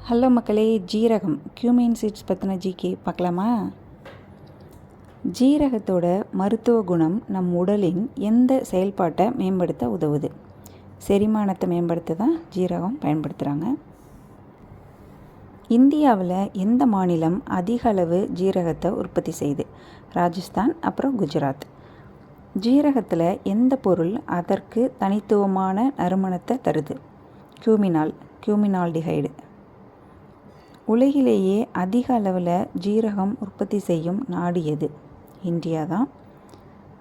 Hello மக்களே, ஜீரகம் cumin seeds பற்றின ஜிகே பார்க்கலாமா? ஜீரகத்தோட மருத்துவ குணம் நம் உடலின் எந்த செயல்பாட்டை மேம்படுத்த உதவுது? செரிமானத்தை மேம்படுத்த தான் ஜீரகம் பயன்படுத்துகிறாங்க. இந்தியாவில் எந்த மாநிலம் அதிக அளவு ஜீரகத்தை உற்பத்தி செய்யுது? ராஜஸ்தான், அப்புறம் குஜராத். ஜீரகத்தில் எந்த பொருள் அதற்கு தனித்துவமான நறுமணத்தை தருது? கியூமினால்டிஹைடு. உலகிலேயே அதிக அளவில் ஜீரகம் உற்பத்தி செய்யும் நாடு எது? இந்தியா தான்.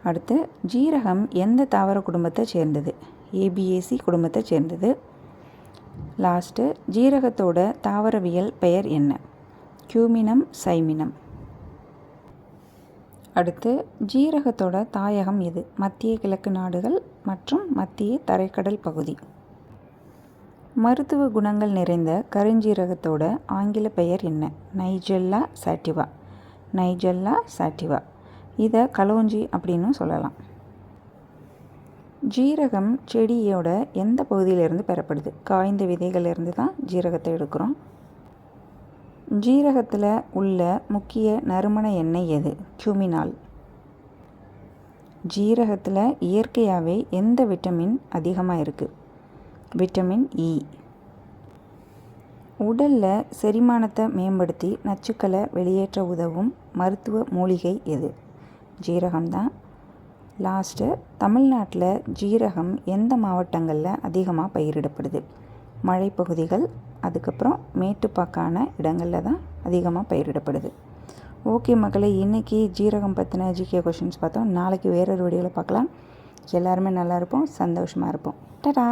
அடுத்து, ஜீரகம் எந்த தாவர குடும்பத்தை சேர்ந்தது? ஏபிஏசி குடும்பத்தை சேர்ந்தது. லாஸ்ட்டு, ஜீரகத்தோட தாவரவியல் பெயர் என்ன? கியூமினம் சைமினம். அடுத்து, ஜீரகத்தோட தாயகம் எது? மத்திய கிழக்கு நாடுகள் மற்றும் மத்திய தரைக்கடல் பகுதி. மருத்துவ குணங்கள் நிறைந்த கருஞ்சீரகத்தோட ஆங்கில பெயர் என்ன? நைஜெல்லா சாட்டிவா. இதை கலோஞ்சி அப்படின்னு சொல்லலாம். ஜீரகம் செடியோட எந்த பகுதியிலிருந்து பெறப்படுது? காய்ந்த விதைகளிலிருந்து தான் ஜீரகத்தை எடுக்கிறோம். ஜீரகத்தில் உள்ள முக்கிய நறுமண எண்ணெய் எது? கியூமினால். ஜீரகத்தில் இயற்கையாகவே எந்த விட்டமின் அதிகமாக இருக்குது? Vitamin E. உடலில் செரிமானத்தை மேம்படுத்தி நச்சுக்களை வெளியேற்ற உதவும் மருத்துவ மூலிகை எது? ஜீரகம்தான். லாஸ்ட்டு, தமிழ்நாட்டில் ஜீரகம் எந்த மாவட்டங்களில் அதிகமாக பயிரிடப்படுது? மலைப்பகுதிகள், அதுக்கப்புறம் மேட்டுப்பாக்கான இடங்களில் தான் அதிகமாக பயிரிடப்படுது. ஓகே மக்களே, இன்றைக்கி ஜீரகம் பற்றின ஜிகே கொஷின்ஸ் பார்த்தோம். நாளைக்கு வேறொரு வீடியோவில் பார்க்கலாம். எல்லாருமே நல்லா இருப்போம், சந்தோஷமாக இருப்போம். டடா.